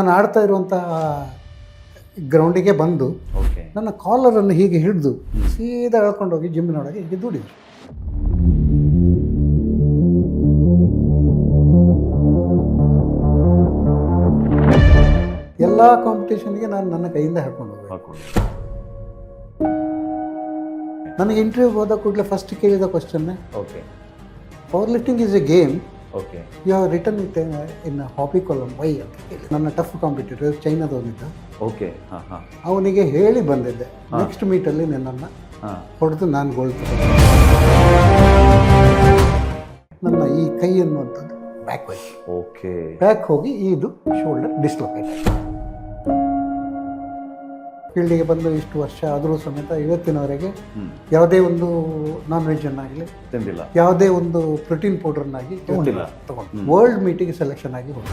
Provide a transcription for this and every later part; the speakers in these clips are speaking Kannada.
ನಾನು ಆಡ್ತಾ ಇರುವಂಥ ಗ್ರೌಂಡಿಗೆ ಬಂದು ಓಕೆ ನನ್ನ ಕಾಲರನ್ನು ಹೀಗೆ ಹಿಡಿದು ಸೀದಾ ಎಳ್ಕೊಂಡೋಗಿ ಜಿಮ್ಮಿನೊಳಗೆ ಹೀಗೆ ದೂಡಿದ್ರು. ಎಲ್ಲ ಕಾಂಪಿಟೇಷನ್ಗೆ ನಾನು ನನ್ನ ಕೈಯಿಂದ ಹಾಕೊಂಡು ಹೋಗ್ಬೇಕು. ಹಾಕೊಂಡು ನನಗೆ ಇಂಟರ್ವ್ಯೂಗೆ ಹೋದ ಕೂಡಲೇ ಫಸ್ಟ್ ಕೇಳಿದ ಕ್ವಶನ್ನೇ, okay power lifting is a game, okay you have written it in hobby column why ಅಂತ ಕೇಳಿ. ನನ್ನ ಟಫ್ ಕಾಂಪಿಟೇಟರ್ ಚೈನಾದವನಿದ್ದ, ಓಕೆ ಹಾಂ ಹಾಂ ಅವನಿಗೆ ಹೇಳಿ ಬಂದಿದ್ದೆ ನೆಕ್ಸ್ಟ್ ಮೀಟಲ್ಲಿ ನನ್ನನ್ನು ಹಾಂ ಹೊಡೆದು ನಾನು ಗೋಲ್ ತಗೊಂಡೆ. ನನ್ನ ಈ ಕೈ ಅನ್ನುವಂಥದ್ದು ಬ್ಯಾಕ್ ಹೋಯ್ತು, ಓಕೆ ಬ್ಯಾಕ್ ಹೋಗಿ ಇದು ಶೋಲ್ಡರ್ ಡಿಸ್ಲೊಕೇಟ್. ಫೀಲ್ಡಿಗೆ ಬಂದು ಇಷ್ಟು ವರ್ಷ ಆದರೂ ಸಮೇತ ಇವತ್ತಿನವರೆಗೆ ಯಾವುದೇ ಒಂದು ನಾನ್ ವೆಜ್ಜನ್ನಾಗಲಿ ತಿಂದಿಲ್ಲ, ಯಾವುದೇ ಒಂದು ಪ್ರೋಟೀನ್ ಪೌಡರ್ನಾಗಿ ತಗೊಂಡಿಲ್ಲ. ತಗೊಂಡು ವರ್ಲ್ಡ್ ಮೀಟಿಗೆ ಸೆಲೆಕ್ಷನ್ ಆಗಿ ಹೋಗಿ.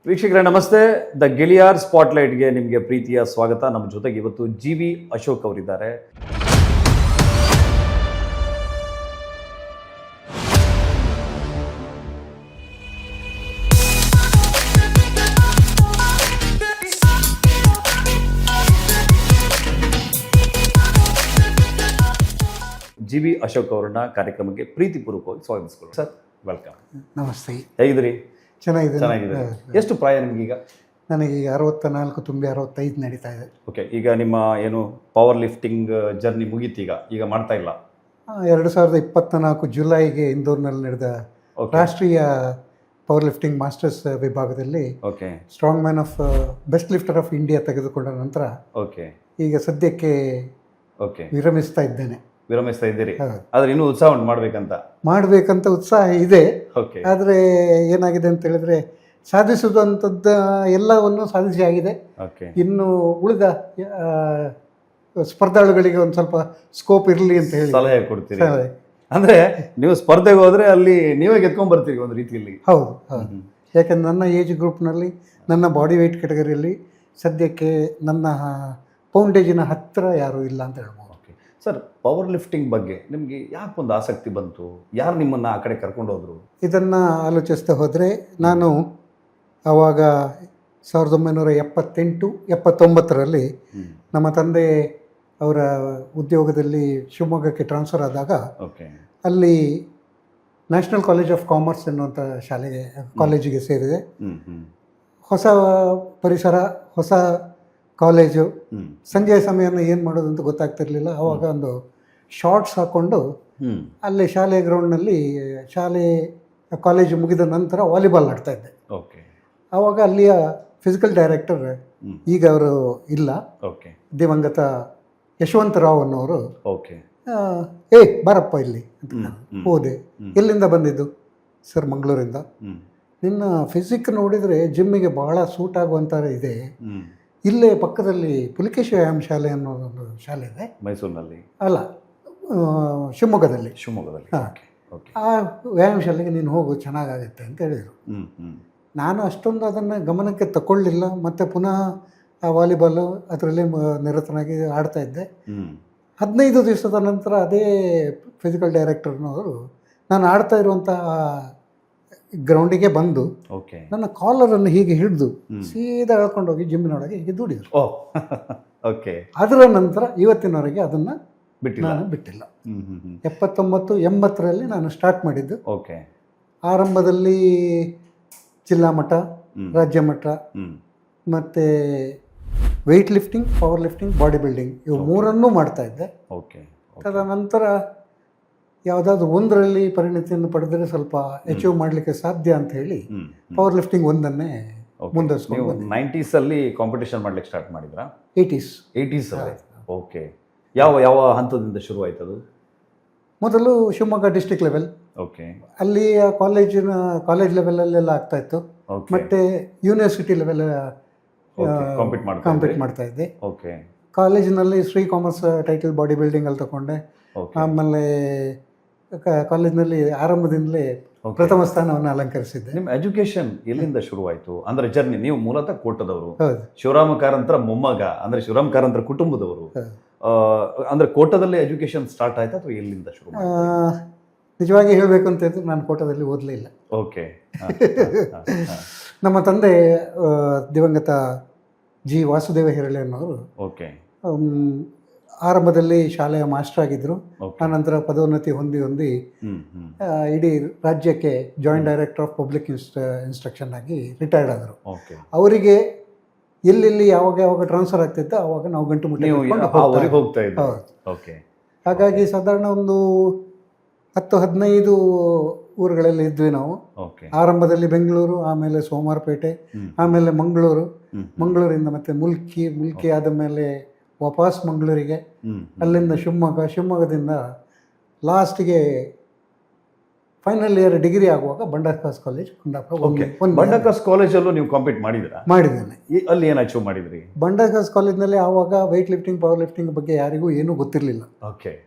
ವೀಕ್ಷಕರೇ ನಮಸ್ತೆ. ದ ಗೆಳಿಯಾರ್ ಸ್ಪಾಟ್ಲೈಟ್ಗೆ ನಿಮಗೆ ಪ್ರೀತಿಯ ಸ್ವಾಗತ. ನಮ್ಮ ಜೊತೆಗೆ ಇವತ್ತು GV ಅಶೋಕ್ ಅವರಿದ್ದಾರೆ. GV ಅಶೋಕ್ ಅವರನ್ನ ಕಾರ್ಯಕ್ರಮಕ್ಕೆ ಪ್ರೀತಿಪೂರ್ವಕವಾಗಿ ಸ್ವಾಗತಿಸ್ಕೊಳ್ಳಿ. Sir welcome. ನಮಸ್ತೆ. ಹೇಗಿದ್ದೀರಿ? ಚೆನ್ನಾಗಿದೆ. ಎಷ್ಟು ಪ್ರಾಯ ನಿಮ್ಗೀಗ? ನನಗೆ 64 ತುಂಬಿ 65 ನಡೀತಾ ಇದೆ. ಓಕೆ, ಈಗ ನಿಮ್ಮ ಏನು ಪವರ್ ಲಿಫ್ಟಿಂಗ್ ಜರ್ನಿ ಮುಗೀತೀಗ, ಈಗ ಮಾಡ್ತಾ ಇಲ್ಲ? 2024 ಜುಲೈಗೆ ಇಂದೋರ್ನಲ್ಲಿ ನಡೆದ Okay. ರಾಷ್ಟ್ರೀಯ ಪವರ್ ಲಿಫ್ಟಿಂಗ್ ಮಾಸ್ಟರ್ಸ್ ವಿಭಾಗದಲ್ಲಿ okay strong man of best lifter of India ತೆಗೆದುಕೊಂಡ ನಂತರ ಓಕೆ ಈಗ ಸದ್ಯಕ್ಕೆ ಓಕೆ ವಿರಮಿಸ್ತಾ ಇದ್ದೇನೆ. ವಿರಮಿಸ್ತಾ ಇದ್ದೀರಿ, ಹೌದು. ಆದ್ರೆ ಇನ್ನೂ ಉತ್ಸಾಹ ಉಂಟು ಮಾಡಬೇಕಂತ ಉತ್ಸಾಹ ಇದೆ. ಓಕೆ ಆದರೆ ಏನಾಗಿದೆ ಅಂತ ಹೇಳಿದ್ರೆ, ಸಾಧಿಸುವಂಥದ್ದು ಎಲ್ಲವನ್ನು ಸಾಧಿಸಿ ಆಗಿದೆ. ಓಕೆ ಇನ್ನು ಉಳಿದ ಸ್ಪರ್ಧಾಳುಗಳಿಗೆ ಒಂದು ಸ್ವಲ್ಪ ಸ್ಕೋಪ್ ಇರಲಿ ಅಂತ ಹೇಳಿ ಸಲಹೆ ಕೊಡ್ತೀರಿ. ಸಲಹೆ. ಅಂದ್ರೆ ನೀವು ಸ್ಪರ್ಧೆಗೆ ಹೋದ್ರೆ ಅಲ್ಲಿ ನೀವೇ ಗೆದ್ಕೊಂಡ್ ಬರ್ತೀರಿ ಒಂದು ರೀತಿಯಲ್ಲಿ. ಹೌದು ಹೌದು. ಯಾಕಂದ್ರೆ ನನ್ನ ಏಜ್ ಗ್ರೂಪ್ನಲ್ಲಿ ನನ್ನ ಬಾಡಿ ವೆಯ್ಟ್ ಕೆಟಗರಿಯಲ್ಲಿ ಸದ್ಯಕ್ಕೆ ನನ್ನ ಪೌಂಡೇಜಿನ ಹತ್ತಿರ ಯಾರೂ ಇಲ್ಲ ಅಂತ ಹೇಳ್ಬೋದು. ಓಕೆ ಸರ್, ಪವರ್ ಲಿಫ್ಟಿಂಗ್ ಬಗ್ಗೆ ನಿಮಗೆ ಯಾಕೆ ಒಂದು ಆಸಕ್ತಿ ಬಂತು? ಯಾರು ನಿಮ್ಮನ್ನ ಆ ಕಡೆ ಕರ್ಕೊಂಡು ಹೋದ್ರು? ಇದನ್ನು ಆಲೋಚಿಸ್ತಾ ಹೋದರೆ, ನಾನು ಆವಾಗ 1978, 79ರಲ್ಲಿ ನಮ್ಮ ತಂದೆ ಅವರ ಉದ್ಯೋಗದಲ್ಲಿ ಶಿವಮೊಗ್ಗಕ್ಕೆ ಟ್ರಾನ್ಸ್ಫರ್ ಆದಾಗ ಓಕೆ ಅಲ್ಲಿ ನ್ಯಾಷನಲ್ ಕಾಲೇಜ್ ಆಫ್ ಕಾಮರ್ಸ್ ಎನ್ನುವಂಥ ಕಾಲೇಜಿಗೆ ಸೇರಿದೆ. ಹೊಸ ಪರಿಸರ, ಹೊಸ ಕಾಲೇಜು. ಸಂಜೆಯ ಸಮಯನ ಏನು ಮಾಡೋದು ಅಂತ ಗೊತ್ತಾಗ್ತಿರ್ಲಿಲ್ಲ. ಆವಾಗ ಒಂದು ಶಾರ್ಟ್ಸ್ ಹಾಕ್ಕೊಂಡು ಅಲ್ಲಿ ಶಾಲೆ ಗ್ರೌಂಡ್ನಲ್ಲಿ ಕಾಲೇಜು ಮುಗಿದ ನಂತರ ವಾಲಿಬಾಲ್ ಆಡ್ತಾ ಇದ್ದೆ. ಓಕೆ ಆವಾಗ ಅಲ್ಲಿಯ ಫಿಸಿಕಲ್ ಡೈರೆಕ್ಟರ್, ಈಗ ಅವರು ಇಲ್ಲ, ಓಕೆ ದಿವಂಗತ ಯಶವಂತರಾವ್ ಅನ್ನೋರು, ಓಕೆ ಬಾರಪ್ಪ ಇಲ್ಲಿ ಅಂತ ಹೋದೆ. ಎಲ್ಲಿಂದ ಬಂದಿದ್ದು? ಸರ್, ಮಂಗಳೂರಿಂದ. ನಿನ್ನ ಫಿಸಿಕ್ ನೋಡಿದರೆ ಜಿಮ್ಮಿಗೆ ಬಹಳ ಸೂಟ್ ಆಗುವಂಥ ಇದೆ. ಇಲ್ಲೇ ಪಕ್ಕದಲ್ಲಿ ಪುಲಿಕೇಶಿ ವ್ಯಾಯಾಮ ಶಾಲೆ ಅನ್ನೋದೊಂದು ಶಾಲೆ ಇದೆ, ಮೈಸೂರಿನಲ್ಲಿ ಅಲ್ಲ ಶಿವಮೊಗ್ಗದಲ್ಲಿ. ಹಾಂ, ಆ ವ್ಯಾಯಾಮ ಶಾಲೆಗೆ ನೀನು ಹೋಗು, ಚೆನ್ನಾಗಾಗುತ್ತೆ ಅಂತ ಹೇಳಿದರು. ನಾನು ಅಷ್ಟೊಂದು ಅದನ್ನು ಗಮನಕ್ಕೆ ತಗೊಳ್ಳಿಲ್ಲ. ಮತ್ತು ಪುನಃ ಆ ವಾಲಿಬಾಲು ಅದರಲ್ಲಿ ನಿರತನಾಗಿ ಆಡ್ತಾ ಇದ್ದೆ. 15 ದಿವಸದ ನಂತರ ಅದೇ ಫಿಸಿಕಲ್ ಡೈರೆಕ್ಟರ್ನವರು ನಾನು ಆಡ್ತಾ ಇರುವಂಥ ಗ್ರೌಂಡಿಗೆ ಬಂದು ಓಕೆ ನನ್ನ ಕಾಲರನ್ನು ಹೀಗೆ ಹಿಡಿದು ಸೀದಾ ಎಳ್ಕೊಂಡೋಗಿ ಜಿಮ್ಮಿನೊಳಗೆ ಹೀಗೆ ದೂಡಿದರು. ಓಕೆ ಅದರ ನಂತರ ಇವತ್ತಿನವರೆಗೆ ಅದನ್ನು ಬಿಟ್ಟಿಲ್ಲ? ನಾನು ಬಿಟ್ಟಿಲ್ಲ. 79, 80ರಲ್ಲಿ ನಾನು ಸ್ಟಾರ್ಟ್ ಮಾಡಿದ್ದು. ಓಕೆ ಆರಂಭದಲ್ಲಿ ಜಿಲ್ಲಾ ಮಟ್ಟ, ರಾಜ್ಯ ಮಟ್ಟ, ಮತ್ತು weight lifting, power lifting, body building, ಇವು ಮೂರನ್ನೂ ಮಾಡ್ತಾ ಇದ್ದೆ. ಓಕೆ ತದನಂತರ ಯಾವುದಾದ್ರೂ ಒಂದರಲ್ಲಿ ಪರಿಣತಿಯನ್ನು ಪಡೆದರೆ ಸ್ವಲ್ಪ ಅಚೀವ್ ಮಾಡಲಿಕ್ಕೆ ಸಾಧ್ಯ ಅಂತ ಹೇಳಿ ಪವರ್ ಲಿಫ್ಟಿಂಗ್ ಒಂದನ್ನೇ ಮುಂದುವರಿಸ್ಕೊಂಡು ಬಂದೆ. 90s ಅಲ್ಲಿ ಕಾಂಪಿಟೇಷನ್ ಮಾಡ್ಲಿಕ್ಕೆ ಸ್ಟಾರ್ಟ್ ಮಾಡಿದ್ರಾ? 80s ಅಲ್ಲಿ. ಓಕೆ, ಯಾವ ಹಂತದಿಂದ ಶುರು ಆಯ್ತು ಅದು? ಮೊದಲು ಶಿವಮೊಗ್ಗ ಡಿಸ್ಟ್ರಿಕ್ಟ್ ಲೆವೆಲ್, ಓಕೆ, ಅಲ್ಲಿ ಕಾಲೇಜ್ ಲೆವೆಲಲ್ಲೆಲ್ಲ ಆಗ್ತಾಯಿತ್ತು. ಮತ್ತು ಯೂನಿವರ್ಸಿಟಿ ಲೆವೆಲ್ ಕಾಂಪೀಟ್ ಮಾಡ್ತಾ ಇದ್ದೆ. ಓಕೆ, ಕಾಲೇಜಿನಲ್ಲಿ ಶ್ರೀ ಕಾಮರ್ಸ್ ಟೈಟಲ್ ಬಾಡಿ ಬಿಲ್ಡಿಂಗಲ್ಲಿ ತಗೊಂಡೆ. ಆಮೇಲೆ ಕಾಲೇಜಿನಲ್ಲಿ ಆರಂಭದಿಂದಲೇ ಪ್ರಥಮ ಸ್ಥಾನವನ್ನು ಅಲಂಕರಿಸಿದ್ದೆ. ನಿಮ್ಮ ಎಜುಕೇಶನ್ ಎಲ್ಲಿಂದ ಶುರುವಾಯಿತು? ಅಂದ್ರೆ ಜರ್ನಿ, ನೀವು ಮೂಲತಃ ಕೋಟದವರು, ಹೌದು. ಶಿವರಾಮ ಕಾರಂತರ ಮೊಮ್ಮಗ, ಅಂದ್ರೆ ಶಿವರಾಮ ಕಾರಂತರ ಕುಟುಂಬದವರು. ಅಂದ್ರೆ ಕೋಟದಲ್ಲೇ ಎಜುಕೇಶನ್ ಸ್ಟಾರ್ಟ್ ಆಯ್ತಾ ಅಥವಾ ಎಲ್ಲಿಂದ ಶುರು? ನಿಜವಾಗಿ ಹೇಳಬೇಕು ಅಂತ ಹೇಳಿದ್ರೆ ನಾನು ಕೋಟದಲ್ಲಿ ಓದಲೇ ಇಲ್ಲ. ಓಕೆ. ನಮ್ಮ ತಂದೆ ದಿವಂಗತ ಜಿ ವಾಸುದೇವ ಹಿರಳೆ ಅನ್ನೋರು ಓಕೆ. ಆರಂಭದಲ್ಲಿ ಶಾಲೆಯ ಮಾಸ್ಟರ್ ಆಗಿದ್ದರು. ಆನಂತರ ಪದೋನ್ನತಿ ಹೊಂದಿ ಇಡೀ ರಾಜ್ಯಕ್ಕೆ joint director of public instruction ಆಗಿ ರಿಟೈರ್ಡ್ ಆದರು. ಅವರಿಗೆ ಎಲ್ಲೆಲ್ಲಿ ಯಾವಾಗ ಟ್ರಾನ್ಸ್ಫರ್ ಆಗ್ತಿತ್ತು ಆವಾಗ ನಾವು ಗಂಟು ಮುಟ್ಟಿ ಹೋಗ್ತಾ ಇದ್ವಿ. ಹಾಗಾಗಿ ಸಾಧಾರಣ ಒಂದು 10-15 ಊರುಗಳಲ್ಲಿ ಇದ್ವಿ ನಾವು. ಆರಂಭದಲ್ಲಿ ಬೆಂಗಳೂರು, ಆಮೇಲೆ ಸೋಮವಾರಪೇಟೆ, ಆಮೇಲೆ ಮಂಗಳೂರಿಂದ ಮತ್ತೆ ಮುಲ್ಕಿ ಆದ ಮೇಲೆ ವಾಪಸ್ ಮಂಗಳೂರಿಗೆ, ಅಲ್ಲಿಂದ ಶಿವಮೊಗ್ಗದಿಂದ ಲಾಸ್ಟ್ಗೆ ಫೈನಲ್ ಇಯರ್ ಡಿಗ್ರಿ ಆಗುವಾಗ ಬಂಡಾರ್ಕಾಸ್ ಕಾಲೇಜ್ ಕುಂದಾಪುರ. ಬಂಡಾರ್ಕಾಸ್ ಕಾಲೇಜಲ್ಲೂ ನೀವು ಕಾಂಪೀಟ್ ಮಾಡಿದ್ದೇನೆ. ಅಲ್ಲಿ ಏನು ಅಚೀವ್ ಮಾಡಿದ್ರಿ? ಬಂಡಾರ್ಕಾಸ್ ಕಾಲೇಜ್ನಲ್ಲಿ ಆವಾಗ ವೆಯ್ಟ್ ಲಿಫ್ಟಿಂಗ್, ಪವರ್ ಲಿಫ್ಟಿಂಗ್ ಬಗ್ಗೆ ಯಾರಿಗೂ ಏನೂ ಗೊತ್ತಿರಲಿಲ್ಲ.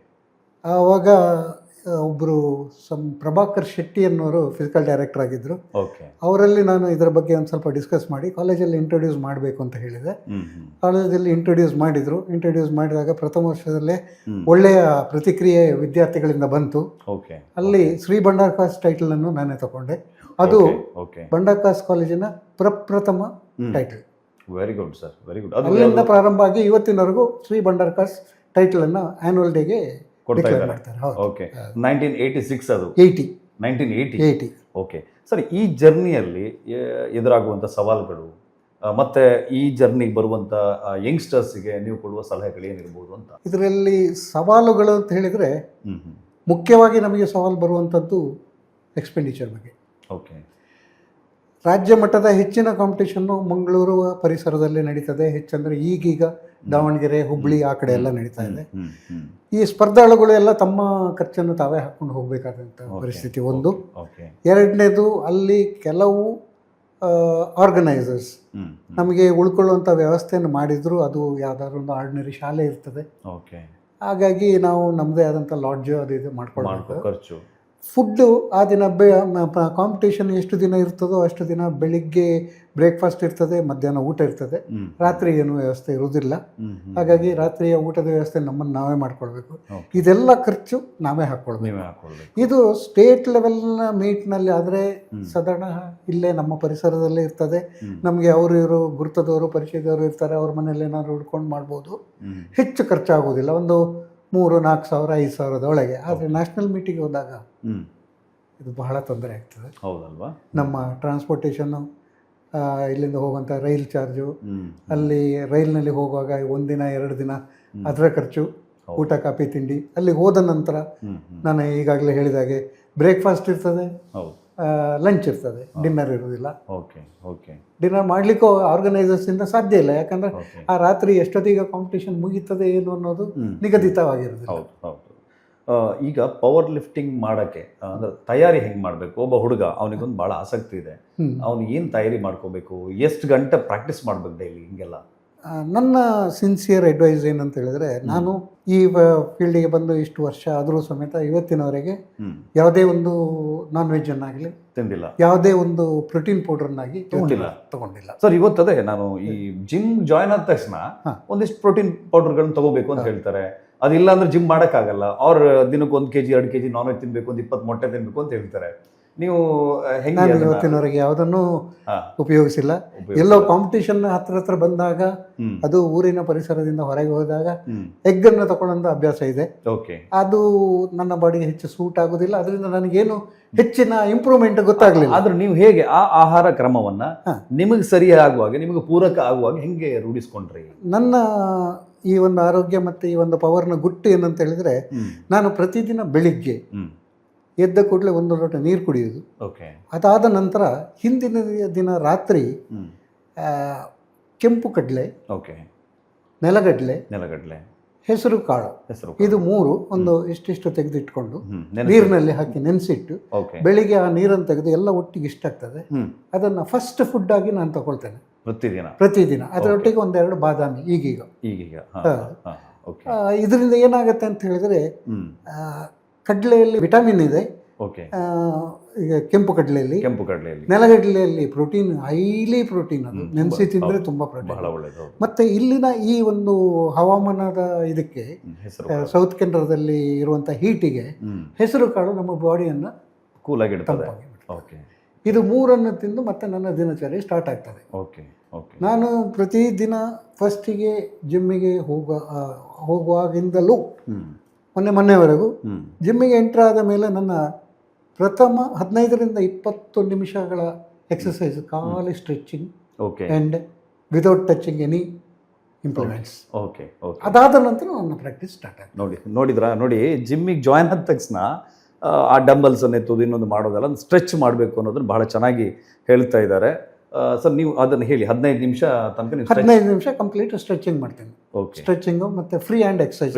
ಆವಾಗ ಒಬ್ಬರು ಪ್ರಭಾಕರ್ ಶೆಟ್ಟಿ ಅನ್ನೋರು ಫಿಸಿಕಲ್ ಡೈರೆಕ್ಟರ್ ಆಗಿದ್ದರು. ಅವರಲ್ಲಿ ನಾನು ಇದರ ಬಗ್ಗೆ ಒಂದು ಸ್ವಲ್ಪ ಡಿಸ್ಕಸ್ ಮಾಡಿ ಕಾಲೇಜಲ್ಲಿ ಇಂಟ್ರೊಡ್ಯೂಸ್ ಮಾಡಬೇಕು ಅಂತ ಹೇಳಿದೆ. ಕಾಲೇಜಲ್ಲಿ ಇಂಟ್ರೊಡ್ಯೂಸ್ ಮಾಡಿದಾಗ ಪ್ರಥಮ ವರ್ಷದಲ್ಲೇ ಒಳ್ಳೆಯ ಪ್ರತಿಕ್ರಿಯೆ ವಿದ್ಯಾರ್ಥಿಗಳಿಂದ ಬಂತು. ಅಲ್ಲಿ ಶ್ರೀ ಬಂಡಾರ್ಕಾಸ್ ಟೈಟಲನ್ನು ನಾನೇ ತಗೊಂಡೆ. ಅದು ಬಂಡಾರ್ಕಾಸ್ ಕಾಲೇಜಿನ ಪ್ರಪ್ರಥಮ title. Very good sir, very good. ಅಲ್ಲಿಂದ ಪ್ರಾರಂಭ ಆಗಿ ಇವತ್ತಿನವರೆಗೂ ಶ್ರೀ ಬಂಡಾರ್ಕಾಸ್ ಟೈಟಲನ್ನು ಆ್ಯನ್ಯುವಲ್ ಡೇಗೆ ಕೊಡ್ತಾ ಇದ್ದಾರೆ. ಓಕೆ. 1986 ಅದು 1980. ಓಕೆ ಸರ್, ಈ ಜರ್ನಿಯಲ್ಲಿ ಎದುರಾಗುವಂಥ ಸವಾಲುಗಳು ಮತ್ತು ಈ ಜರ್ನಿಗೆ ಬರುವಂಥ ಯಂಗ್ಸ್ಟರ್ಸ್ಗೆ ನೀವು ಕೊಡುವ ಸಲಹೆಗಳು ಏನಿರ್ಬೋದು ಅಂತ? ಇದರಲ್ಲಿ ಸವಾಲುಗಳು ಅಂತ ಹೇಳಿದರೆ ಮುಖ್ಯವಾಗಿ ನಮಗೆ ಸವಾಲು ಬರುವಂಥದ್ದು ಎಕ್ಸ್ಪೆಂಡಿಚರ್ ಬಗ್ಗೆ. ಓಕೆ. ರಾಜ್ಯ ಮಟ್ಟದ ಹೆಚ್ಚಿನ ಕಾಂಪಿಟೇಷನ್ನು ಮಂಗಳೂರು ಪರಿಸರದಲ್ಲಿ ನಡೀತದೆ. ಹೆಚ್ಚಂದರೆ ಈಗೀಗ ದಾವಣಗೆರೆ, ಹುಬ್ಬಳ್ಳಿ ಆ ಕಡೆ ಎಲ್ಲ ನಡೀತಾ ಇದೆ. ಈ ಸ್ಪರ್ಧಾಳುಗಳು ಎಲ್ಲ ತಮ್ಮ ಖರ್ಚನ್ನು ತಾವೇ ಹಾಕ್ಕೊಂಡು ಹೋಗಬೇಕಾದಂಥ ಪರಿಸ್ಥಿತಿ ಒಂದು. ಎರಡನೇದು, ಅಲ್ಲಿ ಕೆಲವು ಆರ್ಗನೈಸರ್ಸ್ ನಮಗೆ ಉಳ್ಕೊಳ್ಳುವಂಥ ವ್ಯವಸ್ಥೆಯನ್ನು ಮಾಡಿದ್ರು ಅದು ಯಾವುದಾದ್ರು ಒಂದು ಆರ್ಡಿನರಿ ಶಾಲೆ ಇರ್ತದೆ. ಹಾಗಾಗಿ ನಾವು ನಮ್ಮದೇ ಆದಂಥ ಲಾಡ್ಜ್ ಅದು ಇದು ಮಾಡ್ಕೊಳ್ಳೋದು. ಖರ್ಚು, ಫುಡ್ಡು ಆ ದಿನ ಕಾಂಪಿಟೇಷನ್ ಎಷ್ಟು ದಿನ ಇರ್ತದೋ ಅಷ್ಟು ದಿನ ಬೆಳಿಗ್ಗೆ ಬ್ರೇಕ್ಫಾಸ್ಟ್ ಇರ್ತದೆ, ಮಧ್ಯಾಹ್ನ ಊಟ ಇರ್ತದೆ, ರಾತ್ರಿ ಏನು ವ್ಯವಸ್ಥೆ ಇರುವುದಿಲ್ಲ. ಹಾಗಾಗಿ ರಾತ್ರಿಯ ಊಟದ ವ್ಯವಸ್ಥೆ ನಮ್ಮನ್ನು ನಾವೇ ಮಾಡ್ಕೊಳ್ಬೇಕು. ಇದೆಲ್ಲ ಖರ್ಚು ನಾವೇ ಹಾಕ್ಕೊಳ್ಬೇಕು. ಇದು ಸ್ಟೇಟ್ ಲೆವೆಲ್ನ ಮೀಟ್ನಲ್ಲಿ ಆದರೆ ಸಾಧಾರಣ ಇಲ್ಲೇ ನಮ್ಮ ಪರಿಸರದಲ್ಲೇ ಇರ್ತದೆ. ನಮಗೆ ಅವರು ಇವರು ಗುರ್ತದವರು ಪರಿಚಯದವರು ಇರ್ತಾರೆ, ಅವ್ರ ಮನೇಲಿ ಏನಾದ್ರು ಹುಡ್ಕೊಂಡು ಮಾಡ್ಬೋದು. ಹೆಚ್ಚು ಖರ್ಚಾಗೋದಿಲ್ಲ, ಒಂದು 3-4 ಸಾವಿರ 5 ಸಾವಿರದೊಳಗೆ. ಆದರೆ ನ್ಯಾಷನಲ್ ಮೀಟಿಂಗ್ ಹೋದಾಗ ಇದು ಬಹಳ ತೊಂದರೆ ಆಗ್ತದೆ. ಹೌದಲ್ವಾ? ನಮ್ಮ ಟ್ರಾನ್ಸ್ಪೋರ್ಟೇಷನ್ನು, ಇಲ್ಲಿಂದ ಹೋಗುವಂಥ ರೈಲ್ ಚಾರ್ಜು, ಅಲ್ಲಿ ರೈಲ್ನಲ್ಲಿ ಹೋಗುವಾಗ 1 ದಿನ 2 ದಿನ ಅದರ ಖರ್ಚು, ಊಟ ಕಾಫಿ ತಿಂಡಿ. ಅಲ್ಲಿ ಹೋದ ನಂತರ ನಾನು ಈಗಾಗಲೇ ಹೇಳಿದಾಗೆ ಬ್ರೇಕ್ಫಾಸ್ಟ್ ಇರ್ತದೆ, ಲಂಚ್ ಇರ್ತದೆ, ಡಿನ್ನರ್ ಇರೋದಿಲ್ಲ. ಡಿನ್ನರ್ ಮಾಡಲಿಕ್ಕೂ ಆರ್ಗನೈಸರ್ಸಿಂದ ಸಾಧ್ಯ ಇಲ್ಲ, ಯಾಕಂದರೆ ಆ ರಾತ್ರಿ ಎಷ್ಟೊತ್ತಿಗೆ ಕಾಂಪಿಟೇಷನ್ ಮುಗೀತದೆ ಏನು ಅನ್ನೋದು ನಿಗದಿತವಾಗಿರೋದಿಲ್ಲ. ಈಗ ಪವರ್ ಲಿಫ್ಟಿಂಗ್ ಮಾಡೋಕ್ಕೆ ಅಂದರೆ ತಯಾರಿ ಹೆಂಗೆ ಮಾಡಬೇಕು? ಒಬ್ಬ ಹುಡುಗ, ಅವನಿಗೊಂದು ಭಾಳ ಆಸಕ್ತಿ ಇದೆ, ಅವನು ಏನು ತಯಾರಿ ಮಾಡ್ಕೋಬೇಕು, ಎಷ್ಟು ಗಂಟೆ ಪ್ರಾಕ್ಟೀಸ್ ಮಾಡಬೇಕು ಡೈಲಿ, ಹಿಂಗೆಲ್ಲ? ನನ್ನ ಸಿನ್ಸಿಯರ್ ಅಡ್ವೈಸ್ ಏನಂತ ಹೇಳಿದ್ರೆ, ನಾನು ಈ ಫೀಲ್ಡಿಗೆ ಬಂದು ಇಷ್ಟು ವರ್ಷ ಆದರೂ ಸಮೇತ ಇವತ್ತಿನವರೆಗೆ ಯಾವುದೇ ಒಂದು ನಾನ್ ವೆಜ್ ಅನ್ನಾಗಲಿ ತಿಂದಿಲ್ಲ, ಯಾವುದೇ ಒಂದು ಪ್ರೋಟೀನ್ ಪೌಡರ್ನಾಗಿ ತಗೊಂಡಿಲ್ಲ ಸರ್. ಇವತ್ತದೇ ನಾನು ಈ ಜಿಮ್ ಜಾಯ್ನ್ ಆದ ತಕ್ಷಣ ಒಂದಿಷ್ಟು ಪ್ರೋಟೀನ್ ಪೌಡರ್ಗಳನ್ನ ತಗೋಬೇಕು ಅಂತ ಹೇಳ್ತಾರೆ. ಅದಿಲ್ಲ ಅಂದ್ರೆ ಜಿಮ್ ಮಾಡೋಕ್ಕಾಗಲ್ಲ. ಅವ್ರ ದಿನಕ್ಕೆ 1 kg 2 kg ನಾನ್ ವೆಜ್ ತಿನ್ಬೇಕು, 20 ಮೊಟ್ಟೆ ತಿನ್ಬೇಕು ಅಂತ ಹೇಳ್ತಾರೆ. ನೀವು ಹೆಂಗೆ? ಇವತ್ತಿನವರೆಗೆ ಯಾವುದನ್ನು ಉಪಯೋಗಿಸಿಲ್ಲ. ಎಲ್ಲೋ ಕಾಂಪಿಟೇಷನ್ ಹತ್ರ ಬಂದಾಗ, ಅದು ಊರಿನ ಪರಿಸರದಿಂದ ಹೊರಗೆ ಹೋದಾಗ ಎಗ್ಗನ್ನು ತಗೊಳ್ಳೋ ಅಭ್ಯಾಸ ಇದೆ. ಅದು ನನ್ನ ಬಾಡಿಗೆ ಹೆಚ್ಚು ಸೂಟ್ ಆಗೋದಿಲ್ಲ. ಅದರಿಂದ ನನಗೇನು ಹೆಚ್ಚಿನ ಇಂಪ್ರೂವ್ಮೆಂಟ್ ಗೊತ್ತಾಗಲಿಲ್ಲ. ಆದ್ರೆ ನೀವು ಹೇಗೆ ಆ ಆಹಾರ ಕ್ರಮವನ್ನ ನಿಮಗೆ ಸರಿ ಆಗುವಾಗ, ನಿಮಗೆ ಪೂರಕ ಆಗುವಾಗ ಹೆಂಗೆ ರೂಢಿಸ್ಕೊಂಡ್ರಿ? ನನ್ನ ಈ ಒಂದು ಆರೋಗ್ಯ ಮತ್ತು ಈ ಒಂದು ಪವರ್ನ ಗುಟ್ಟು ಏನಂತ ಹೇಳಿದ್ರೆ, ನಾನು ಪ್ರತಿದಿನ ಬೆಳಿಗ್ಗೆ ಎದ್ದ ಕೂಡಲೇ 1 ಲೋಟ ನೀರು ಕುಡಿಯೋದು. ಅದಾದ ನಂತರ ಹಿಂದಿನ ದಿನ ರಾತ್ರಿ ಕೆಂಪು ಕಡಲೆ, ನೆಲಗಡಲೆ, ಹೆಸರು ಕಾಳು, ಇದು 3 ಒಂದು ಇಷ್ಟಿಷ್ಟು ತೆಗೆದಿಟ್ಕೊಂಡು ನೀರಿನಲ್ಲಿ ಹಾಕಿ ನೆನೆಸಿಟ್ಟು ಬೆಳಿಗ್ಗೆ ಆ ನೀರನ್ನು ತೆಗೆದು ಎಲ್ಲ ಒಟ್ಟಿಗೆ ಇಷ್ಟಾಗ್ತದೆ. ಅದನ್ನು ಫಸ್ಟ್ ಫುಡ್ ಆಗಿ ನಾನು ತಗೊಳ್ತೇನೆ ಪ್ರತಿದಿನ. ಅದರೊಟ್ಟಿಗೆ 1-2 ಬಾದಾಮಿ ಈಗೀಗ. ಇದರಿಂದ ಏನಾಗುತ್ತೆ ಅಂತ ಹೇಳಿದ್ರೆ, ಕಡಲೆಯಲ್ಲಿ ವಿಟಮಿನ್ ಇದೆ, ಈಗ ಕೆಂಪು ಕಡಲೆಯಲ್ಲಿ, ನೆಲಗಡಲೆಯಲ್ಲಿ ಪ್ರೋಟೀನ್, ಹೈಲಿ ಪ್ರೋಟೀನ್, ಅದು ನೆನೆಸಿ ತಿಂದರೆ ತುಂಬ ಪ್ರೋಟೀನ್. ಬಹಳ ಒಳ್ಳೆಯದು. ಮತ್ತು ಇಲ್ಲಿನ ಈ ಒಂದು ಹವಾಮಾನದ ಇದಕ್ಕೆ, ಸೌತ್ ಕೆನಡಾದಲ್ಲಿ ಇರುವಂಥ ಹೀಟಿಗೆ ಹೆಸರು ಕಾಳು ನಮ್ಮ ಬಾಡಿಯನ್ನು ಕೂಲಾಗಿ ಇಡ್ತದೆ. ಓಕೆ, ಇದು ಮೂರನ್ನು ತಿಂದು ಮತ್ತೆ ನನ್ನ ದಿನಚರಿ ಸ್ಟಾರ್ಟ್ ಆಗ್ತದೆ. Okay okay. ನಾನು ಪ್ರತಿದಿನ ಫಸ್ಟಿಗೆ ಜಿಮ್ಮಿಗೆ ಹೋಗುವಾಗಿಂದಲೂ ಮೊನ್ನೆವರೆಗೂ ಜಿಮ್ಮಿಗೆ ಎಂಟ್ರ್ ಆದ ಮೇಲೆ ನನ್ನ ಪ್ರಥಮ 15ರಿಂದ 20 ನಿಮಿಷಗಳ ಎಕ್ಸಸೈಸ್ ಖಾಲಿ stretching and without touching any implements. Okay okay. ಅದಾದ ನಂತರ ನನ್ನ ಪ್ರಾಕ್ಟೀಸ್ ಸ್ಟಾರ್ಟ್ ಆಗಿದೆ. ನೋಡಿ ಜಿಮ್ಮಿಗೆ ಜಾಯ್ನ್ ಆದ ತಕ್ಷಣ ಆ ಡಂಬಲ್ಸನ್ನು ಎತ್ತೋದು ಇನ್ನೊಂದು ಮಾಡೋದಲ್ಲ, ಸ್ಟ್ರೆಚ್ ಮಾಡಬೇಕು ಅನ್ನೋದನ್ನು ಬಹಳ ಚೆನ್ನಾಗಿ ಹೇಳ್ತಾ ಇದ್ದಾರೆ. ಸರ್, ನೀವು ಅದನ್ನು ಹೇಳಿ. 15 ನಿಮಿಷ ತನಕ ನೀವು 15 ನಿಮಿಷ ಕಂಪ್ಲೀಟ್ ಸ್ಟ್ರೆಚಿಂಗ್ ಮಾಡ್ತೀನಿ. ಸ್ಟ್ರೆಚಿಂಗು ಮತ್ತು ಫ್ರೀ ಹ್ಯಾಂಡ್ ಎಕ್ಸಸೈಸ್.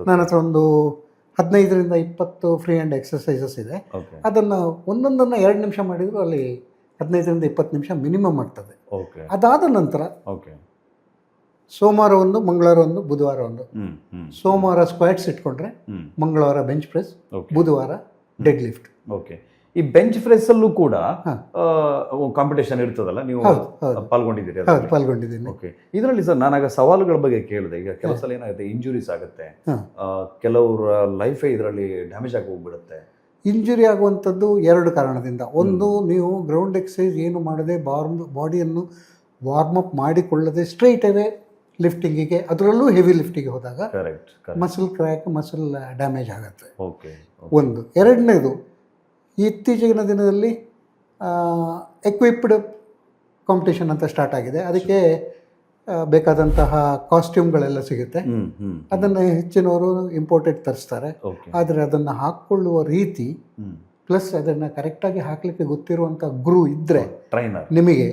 ನನ್ನ ಹತ್ರ ಒಂದು 15ರಿಂದ 20 ಫ್ರೀ ಹ್ಯಾಂಡ್ ಎಕ್ಸಸೈಸಸ್ ಇದೆ. ಅದನ್ನು ಒಂದೊಂದನ್ನು 2 ನಿಮಿಷ ಮಾಡಿದರೂ ಅಲ್ಲಿ 15ರಿಂದ 20 ನಿಮಿಷ ಮಿನಿಮಮ್ ಆಗ್ತದೆ. ಅದಾದ ನಂತರ ಸೋಮವಾರ ಒಂದು, ಮಂಗಳವಾರ ಒಂದು, ಬುಧವಾರ ಒಂದು. ಸೋಮವಾರ ಸ್ಕ್ವಾಟ್ಸ್ ಇಟ್ಕೊಂಡ್ರೆ, ಮಂಗಳವಾರ ಬೆಂಚ್ ಪ್ರೆಸ್, ಬುಧವಾರ ಡೆಡ್ ಲಿಫ್ಟ್. ಓಕೆ. ಈ ಬೆಂಚ್ ಪ್ರೆಸ್ ಅಲ್ಲೂ ಕೂಡ ಕಾಂಪಿಟೇಷನ್ ಇರ್ತದಲ್ಲ, ನೀವು ಪಾಲ್ಗೊಂಡಿದ್ದೀರಿ? ಪಾಲ್ಗೊಂಡಿದ್ದೀನಿ. ಓಕೆ. ಇದರಲ್ಲಿ ಸರ್, ನಾನಾಗ ಸವಾಲುಗಳ ಬಗ್ಗೆ ಕೇಳಿದೆ. ಈಗ ಕೆಲವು ಸಲ ಏನಾಗುತ್ತೆ, ಇಂಜುರೀಸ್ ಆಗುತ್ತೆ, ಕೆಲವರ ಲೈಫೇ ಇದರಲ್ಲಿ ಡ್ಯಾಮೇಜ್ ಆಗಿ ಹೋಗ್ಬಿಡುತ್ತೆ. ಇಂಜುರಿ ಆಗುವಂಥದ್ದು 2 ಕಾರಣದಿಂದ. ಒಂದು, ನೀವು ಗ್ರೌಂಡ್ ಎಕ್ಸಸೈಸ್ ಏನು ಮಾಡದೆ ಬಾಡಿಯನ್ನು ವಾರ್ಮ್ ಅಪ್ ಮಾಡಿಕೊಳ್ಳದೆ ಸ್ಟ್ರೈಟ್ ಅವೇ ಲಿಫ್ಟಿಂಗಿಗೆ, ಅದರಲ್ಲೂ ಹೆವಿ ಲಿಫ್ಟಿಗೆ ಹೋದಾಗ ಮಸಲ್ ಕ್ರ್ಯಾಕ್, ಮಸಲ್ ಡ್ಯಾಮೇಜ್ ಆಗುತ್ತೆ. ಒಂದು. ಎರಡನೇದು, ಇತ್ತೀಚಿನ ದಿನದಲ್ಲಿ ಎಕ್ವಿಪ್ಡ್ ಕಾಂಪಿಟೇಷನ್ ಅಂತ ಸ್ಟಾರ್ಟ್ ಆಗಿದೆ. ಅದಕ್ಕೆ ಬೇಕಾದಂತಹ ಕಾಸ್ಟ್ಯೂಮ್ಗಳೆಲ್ಲ ಸಿಗುತ್ತೆ. ಅದನ್ನು ಹೆಚ್ಚಿನವರು ಇಂಪೋರ್ಟೆಡ್ ತರಿಸ್ತಾರೆ. ಆದರೆ ಅದನ್ನು ಹಾಕ್ಕೊಳ್ಳುವ ರೀತಿ ಪ್ಲಸ್ ಅದನ್ನು ಕರೆಕ್ಟಾಗಿ ಹಾಕಲಿಕ್ಕೆ ಗೊತ್ತಿರುವಂಥ ಗುರು ಇದ್ದರೆ ನಿಮಗೆ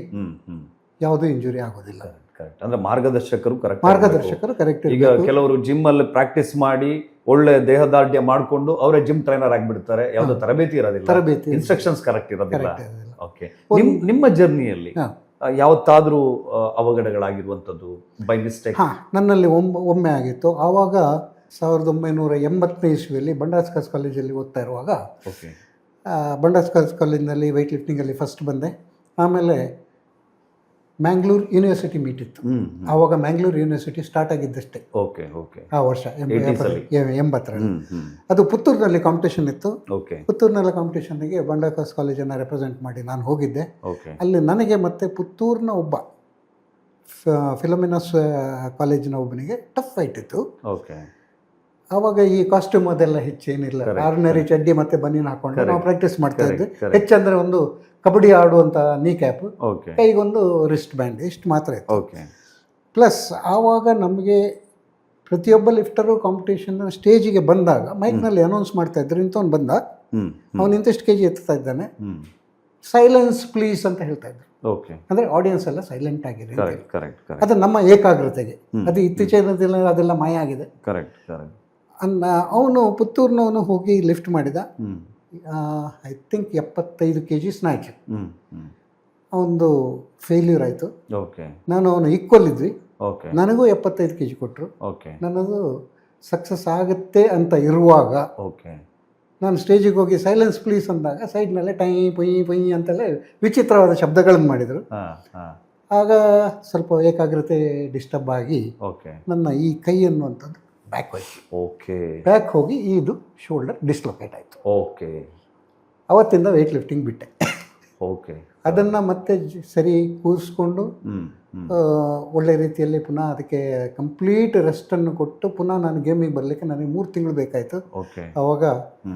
ಯಾವುದೂ ಇಂಜುರಿ ಆಗೋದಿಲ್ಲ. ಕರೆಕ್ಟ್. ಅಂದರೆ ಮಾರ್ಗದರ್ಶಕರು ಕರೆಕ್ಟ್. ಈಗ ಕೆಲವರು ಜಿಮ್ ಅಲ್ಲಿ ಪ್ರಾಕ್ಟೀಸ್ ಮಾಡಿ ಒಳ್ಳೆ ದೇಹದಾರ್ಢ್ಯ ಮಾಡಿಕೊಂಡು ಅವರೇ ಜಿಮ್ ಟ್ರೈನರ್ ಆಗಿಬಿಡ್ತಾರೆ. ಯಾವುದೋ ತರಬೇತಿ ಇರೋದಿಲ್ಲ, ಇನ್ಸ್ಟ್ರಕ್ಷನ್ಸ್ ಕರೆಕ್ಟ್ ಇರೋದಿಲ್ಲ. ಓಕೆ. ನಿಮ್ಮ ಜರ್ನಿಯಲ್ಲಿ ಯಾವತ್ತಾದ್ರೂ ಅವಘಡಗಳಾಗಿರುವಂಥದ್ದು ಬೈ ಮಿಸ್ಟೇಕ್? ನನ್ನಲ್ಲಿ ಒಮ್ಮೆ ಆಗಿತ್ತು. ಆವಾಗ 1980ನೇ ಇಸ್ವಿಯಲ್ಲಿ ಬಂಡಾಸ್ಕಾಸ್ ಕಾಲೇಜಲ್ಲಿ ಓದ್ತಾ ಇರುವಾಗ, ಬಂಡಾಸ್ಕಾಸ್ ಕಾಲೇಜಿನಲ್ಲಿ ವೆಯ್ಟ್ ಲಿಫ್ಟಿಂಗಲ್ಲಿ ಫಸ್ಟ್ ಬಂದೆ. ಆಮೇಲೆ ಮ್ಯಾಂಗ್ಳೂರ್ ಯೂನಿವರ್ಸಿಟಿ ಮೀಟ್ ಇತ್ತು. ಆವಾಗ ಮ್ಯಾಂಗ್ಳೂರ್ ಯೂನಿವರ್ಸಿಟಿ ಸ್ಟಾರ್ಟ್ ಆಗಿದ್ದಷ್ಟೇ. ಆ ವರ್ಷ 80ರಲ್ಲಿ. ಅದು ಪುತ್ತೂರಿನಲ್ಲಿ ಕಾಂಪಿಟೇಷನ್ ಇತ್ತು. ಪುತ್ತೂರಿನಲ್ಲಿ ಕಾಂಪಿಟೇಷನ್ಗೆ ಬಂಡಾಸ್ಕಾಸ್ ಕಾಲೇಜನ್ನು ರೆಪ್ರೆಸೆಂಟ್ ಮಾಡಿ ನಾನು ಹೋಗಿದ್ದೆ. ಅಲ್ಲಿ ನನಗೆ ಮತ್ತೆ ಪುತ್ತೂರಿನ ಒಬ್ಬ ಫಿಲೋಮಿನಸ್ ಕಾಲೇಜಿನ ಒಬ್ಬನಿಗೆ ಟಫ್ ಫೈಟ್ ಇತ್ತು. ಆವಾಗ ಈ ಕಾಸ್ಟ್ಯೂಮ್ ಅದೆಲ್ಲ ಹೆಚ್ಚೇನಿಲ್ಲ, ಆರ್ಡಿನರಿ ಚಡ್ಡಿ ಮತ್ತೆ ಬನಿಯನ್ ಹಾಕೊಂಡು ನಾವು ಪ್ರಾಕ್ಟೀಸ್ ಮಾಡ್ತಾ ಇದ್ವಿ. ಹೆಚ್ಚಂದ್ರೆ ಒಂದು ಕಬಡ್ಡಿ ಆಡುವಂಥ ನೀ ಕ್ಯಾಪ್, ಕೈಗೊಂದು ರಿಸ್ಟ್ ಬ್ಯಾಂಡ್, ಇಷ್ಟು ಮಾತ್ರ ಇತ್ತು. ಪ್ಲಸ್ ಆವಾಗ ನಮಗೆ ಪ್ರತಿಯೊಬ್ಬ ಲಿಫ್ಟರು ಕಾಂಪಿಟೇಷನ್ ಸ್ಟೇಜಿಗೆ ಬಂದಾಗ ಮೈಕ್ನಲ್ಲಿ ಅನೌನ್ಸ್ ಮಾಡ್ತಾ ಇದ್ರು, ಇಂಥವ್ನು ಬಂದ, ಅವನು ಇಂತಿಷ್ಟು kg ಎತ್ತಾ ಇದ್ದಾನೆ, ಸೈಲೆನ್ಸ್ ಪ್ಲೀಸ್ ಅಂತ ಹೇಳ್ತಾ ಇದ್ರು. ಅಂದರೆ ಆಡಿಯನ್ಸ್ ಎಲ್ಲ ಸೈಲೆಂಟ್ ಆಗಿದೆ. ಅದು ನಮ್ಮ ಏಕಾಗ್ರತೆಗೆ. ಅದು ಇತ್ತೀಚಿನ ದಿನ ಅದೆಲ್ಲ ಮಾಯ ಆಗಿದೆ. ಅವನು ಪುತ್ತೂರಿನವನು ಹೋಗಿ ಲಿಫ್ಟ್ ಮಾಡಿದ. I think 75 kg snatch. ಅವನದು ಫೇಲ್ಯೂರ್ ಆಯಿತು. ನಾನು ಅವನು ಈಕ್ವಲ್ ಇದ್ವಿ. ನನಗೂ 75 kg ಕೊಟ್ಟರು. ನನ್ನದು ಸಕ್ಸಸ್ ಆಗುತ್ತೆ ಅಂತ ಇರುವಾಗ ನಾನು ಸ್ಟೇಜಿಗೆ ಹೋಗಿ ಸೈಲೆನ್ಸ್ ಪ್ಲೀಸ್ ಅಂದಾಗ ಸೈಡ್ನಲ್ಲೇ ಟೈ ಪೊಯ್ ಪೊಯ್ ಅಂತೆಲ್ಲ ವಿಚಿತ್ರವಾದ ಶಬ್ದಗಳನ್ನು ಮಾಡಿದರು. ಆಗ ಸ್ವಲ್ಪ ಏಕಾಗ್ರತೆ ಡಿಸ್ಟರ್ಬ್ ಆಗಿ ನನ್ನ ಈ ಕೈ ಅನ್ನುವಂಥದ್ದು ಬ್ಯಾಕ್ ಹೋಯ್ತು. ಬ್ಯಾಕ್ ಹೋಗಿ ಇದು ಶೋಲ್ಡರ್ ಡಿಸ್ಲೊಕೇಟ್ ಆಯಿತು. ಅವತ್ತಿಂದ ವೆಯ್ಟ್ ಲಿಫ್ಟಿಂಗ್ ಬಿಟ್ಟೆ. ಅದನ್ನು ಮತ್ತೆ ಸರಿ ಕೂರಿಸ್ಕೊಂಡು ಒಳ್ಳೆ ರೀತಿಯಲ್ಲಿ ಪುನಃ ಅದಕ್ಕೆ ಕಂಪ್ಲೀಟ್ ರೆಸ್ಟನ್ನು ಕೊಟ್ಟು ಪುನಃ ನಾನು ಗೇಮಿಗೆ ಬರಲಿಕ್ಕೆ ನನಗೆ 3 ತಿಂಗಳು ಬೇಕಾಯಿತು. ಅವಾಗ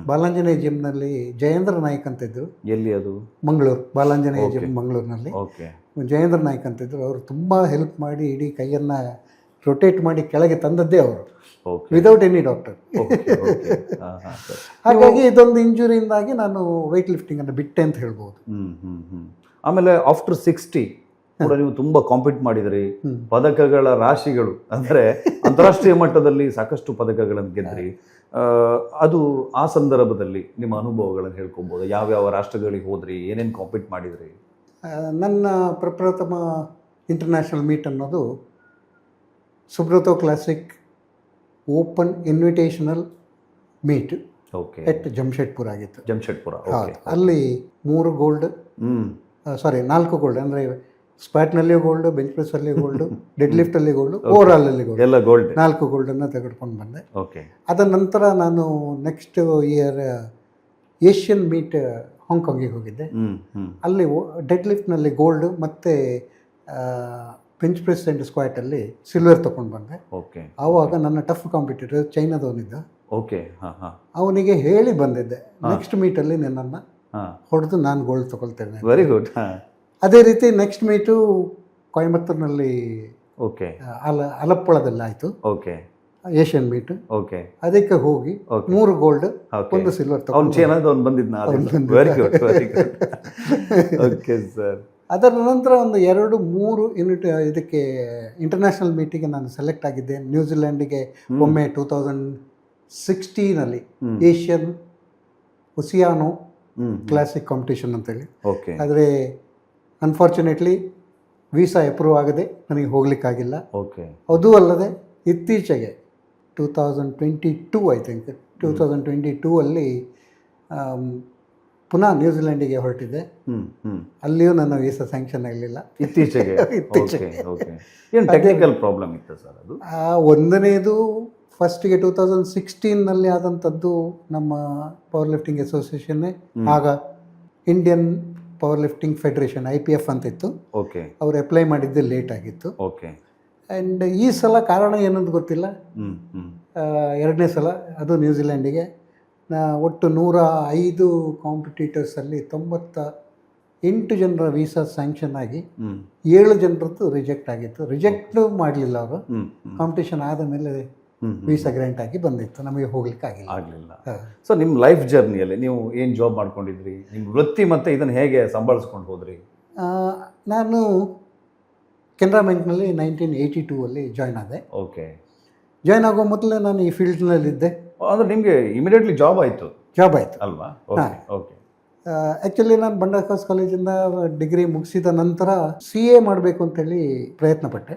ಬಾಲಾಂಜನೇಯ ಜಿಮ್ನಲ್ಲಿ ಜಯೇಂದ್ರ ನಾಯ್ಕ್ ಅಂತಿದ್ರು. ಎಲ್ಲಿ ಅದು? ಮಂಗಳೂರು. ಬಾಲಾಂಜನೇಯ ಜಿಮ್ ಮಂಗಳೂರಿನಲ್ಲಿ ಜಯೇಂದ್ರ ನಾಯ್ಕ್ ಅಂತಿದ್ರು. ಅವರು ತುಂಬ ಹೆಲ್ಪ್ ಮಾಡಿ ಇಡೀ ಕೈಯನ್ನು ರೊಟೇಟ್ ಮಾಡಿ ಕೆಳಗೆ ತಂದದ್ದೇ ಅವರು, ವಿದೌಟ್ ಎನಿ ಡಾಕ್ಟರ್. ಹಾಗಾಗಿ ಇದೊಂದು ಇಂಜುರಿಯಿಂದಾಗಿ ನಾನು ವೆಯ್ಟ್ ಲಿಫ್ಟಿಂಗನ್ನು ಬಿಟ್ಟೆ ಅಂತ ಹೇಳ್ಬೋದು. ಆಮೇಲೆ ಆಫ್ಟರ್ 60 ಕೂಡ ನೀವು ತುಂಬ ಕಾಂಪೀಟ್ ಮಾಡಿದ್ರಿ. ಪದಕಗಳ ರಾಶಿಗಳು, ಅಂದರೆ ಅಂತಾರಾಷ್ಟ್ರೀಯ ಮಟ್ಟದಲ್ಲಿ ಸಾಕಷ್ಟು ಪದಕಗಳನ್ನು ಗೆದ್ರಿ. ಅದು ಆ ಸಂದರ್ಭದಲ್ಲಿ ನಿಮ್ಮ ಅನುಭವಗಳನ್ನು ಹೇಳ್ಕೊಬೋದು. ಯಾವ್ಯಾವ ರಾಷ್ಟ್ರಗಳಿಗೆ ಹೋದ್ರಿ, ಏನೇನು ಕಾಂಪೀಟ್ ಮಾಡಿದ್ರಿ? ನನ್ನ ಪ್ರಪ್ರಥಮ ಇಂಟರ್ನ್ಯಾಷನಲ್ ಮೀಟ್ ಅನ್ನೋದು Subroto classic open invitational meet okay. ಎಟ್ ಜಮ್ಶೆಡ್ಪುರ ಆಗಿತ್ತು. ಜಮ್ಶೆಡ್ಪುರ. ಹೌದು. ಅಲ್ಲಿ 3 ಗೋಲ್ಡ್, ಸಾರಿ 4 ಗೋಲ್ಡ್, ಅಂದರೆ ಸ್ಕ್ವಾಟ್ನಲ್ಲಿ ಗೋಲ್ಡ್, ಬೆಂಚ್ ಪ್ರೆಸ್ಸಲ್ಲಿ ಗೋಲ್ಡ್, ಡೆಡ್ ಲಿಫ್ಟಲ್ಲಿ ಗೋಲ್ಡ್, ಓವರಾಲಲ್ಲಿ ಗೋಲ್ಡ್, ಎಲ್ಲ ಗೋಲ್ಡ್. 4 ಗೋಲ್ಡನ್ನು ತೆಗೆದುಕೊಂಡು ಬಂದೆ. ಓಕೆ. ಅದರ ನಂತರ ನಾನು ನೆಕ್ಸ್ಟ್ ಇಯರ್ ಏಷ್ಯನ್ ಮೀಟ್ ಹಾಂಗ್ಕಾಂಗಿಗೆ ಹೋಗಿದ್ದೆ. ಅಲ್ಲಿ ಡೆಡ್ ಲಿಫ್ಟ್ನಲ್ಲಿ ಗೋಲ್ಡ್ ಮತ್ತು ಬೆಂಚ್ ಪ್ರೆಸ್ ಆ್ಯಂಡ್ ಸ್ಕ್ವಾಟಲ್ಲಿ ಸಿಲ್ವರ್ ತೊಗೊಂಡು ಬಂದೆ. ಓಕೆ. ಆವಾಗ ನನ್ನ ಟಫ್ ಕಾಂಪಿಟೇಟರ್ ಚೈನಾದವನಿದ್ದ. ಓಕೆ. ಅವನಿಗೆ ಹೇಳಿ ಬಂದಿದ್ದೆ, ನೆಕ್ಸ್ಟ್ ಮೀಟಲ್ಲಿ ನನ್ನನ್ನು ಹೊಡೆದು ನಾನು ಗೋಲ್ಡ್ ತೊಗೊಳ್ತೇನೆ. Very good. ಅದೇ ರೀತಿ ನೆಕ್ಸ್ಟ್ ಮೀಟು ಕೊಯಮತ್ತೂರಿನಲ್ಲಿ, ಓಕೆ, ಅಲಪ್ಪಳದಲ್ಲಿ ಆಯಿತು. ಓಕೆ. Asian meet. ಓಕೆ. ಅದಕ್ಕೆ ಹೋಗಿ 3 ಗೋಲ್ಡ್, 1 ಸಿಲ್ವರ್ ತಗೊಂಡು ಬಂದಿದ್ದ. Very good, very good. Okay sir. ಅದರ ನಂತರ ಒಂದು 2-3 ಯೂನಿಟ್ ಇದಕ್ಕೆ ಇಂಟರ್ನ್ಯಾಷನಲ್ ಮೀಟಿಗೆ ನಾನು ಸೆಲೆಕ್ಟ್ ಆಗಿದ್ದೆ. ನ್ಯೂಜಿಲ್ಯಾಂಡಿಗೆ ಒಮ್ಮೆ 2016 ಏಷ್ಯನ್ ಒಸಿಯಾನೋ ಕ್ಲಾಸಿಕ್ ಕಾಂಪಿಟೇಷನ್ ಅಂತೇಳಿ. ಓಕೆ. ಆದರೆ ಅನ್ಫಾರ್ಚುನೇಟ್ಲಿ ವೀಸಾ ಅಪ್ರೂವ್ ಆಗದೆ ನನಗೆ ಹೋಗ್ಲಿಕ್ಕಾಗಿಲ್ಲ. ಓಕೆ. ಅದೂ ಅಲ್ಲದೆ ಇತ್ತೀಚೆಗೆ 2022 ಐ ಥಿಂಕ್ 2022 ಅಲ್ಲಿ ಪುನಃ ನ್ಯೂಜಿಲ್ಯಾಂಡಿಗೆ ಹೊರಟಿದ್ದೆ. ಅಲ್ಲಿಯೂ ನನ್ನ ವೀಸಾ ಸ್ಯಾಂಕ್ಷನ್ ಆಗಲಿಲ್ಲ ಇತ್ತೀಚೆಗೆ. ಏನು ಟೆಕ್ನಿಕಲ್ ಪ್ರಾಬ್ಲಮ್ ಇತ್ತು ಸರ್ ಅದು? ಒಂದನೇದು ಫಸ್ಟಿಗೆ 2016 ಆದಂಥದ್ದು. ನಮ್ಮ ಪವರ್ ಲಿಫ್ಟಿಂಗ್ ಅಸೋಸಿಯೇಷನ್ನೇ, ಆಗ Indian power lifting federation IPF ಅಂತಿತ್ತು. ಓಕೆ. ಅವರು ಅಪ್ಲೈ ಮಾಡಿದ್ದು ಲೇಟ್ ಆಗಿತ್ತು. ಓಕೆ. ಆ್ಯಂಡ್ ಈ ಸಲ ಕಾರಣ ಏನಂತ ಗೊತ್ತಿಲ್ಲ. 2ನೇ ಸಲ ಅದು ನ್ಯೂಜಿಲ್ಯಾಂಡಿಗೆ. ಒಟ್ಟು 105 ಕಾಂಪಿಟೇಟರ್ಸಲ್ಲಿ 98 ಜನರ ವೀಸಾ ಸ್ಯಾಂಕ್ಷನ್ ಆಗಿ 7 ಜನರದ್ದು ರಿಜೆಕ್ಟ್ ಆಗಿತ್ತು. ರಿಜೆಕ್ಟ್ ಮಾಡಲಿಲ್ಲ ಅವರು, ಕಾಂಪಿಟೇಷನ್ ಆದ ಮೇಲೆ ವೀಸಾ ಗ್ರ್ಯಾಂಟ್ ಆಗಿ ಬಂದಿತ್ತು. ನಮಗೆ ಹೋಗ್ಲಿಕ್ಕೆ ಆಗಲಿಲ್ಲ. ಸೊ ನಿಮ್ಮ ಲೈಫ್ ಜರ್ನಿಯಲ್ಲಿ ನೀವು ಏನು ಜಾಬ್ ಮಾಡ್ಕೊಂಡಿದ್ರಿ, ನಿಮ್ಮ ವೃತ್ತಿ ಮತ್ತು ಇದನ್ನು ಹೇಗೆ ಸಂಭಾಳಿಸ್ಕೊಂಡು ಹೋದ್ರಿ? ನಾನು ಕೆನರಾ ಬ್ಯಾಂಕ್ನಲ್ಲಿ 1982 ಜಾಯ್ನ್ ಆದೆ. ಓಕೆ. ಜಾಯ್ನ್ ಆಗೋ ಮೊದಲೇ ನಾನು ಈ ಫೀಲ್ಡ್ನಲ್ಲಿದ್ದೆ. ಅಂದರೆ ನಿಮಗೆ ಇಮಿಡಿಯೇಟ್ಲಿ ಜಾಬ್ ಆಯಿತು ಅಲ್ವಾ? ಓಕೆ. ಆ್ಯಕ್ಚುಲಿ ನಾನು ಬಂಡಾಕಾಸ್ ಕಾಲೇಜಿಂದ ಡಿಗ್ರಿ ಮುಗಿಸಿದ ನಂತರ CA ಮಾಡಬೇಕು ಅಂತೇಳಿ ಪ್ರಯತ್ನ ಪಟ್ಟೆ.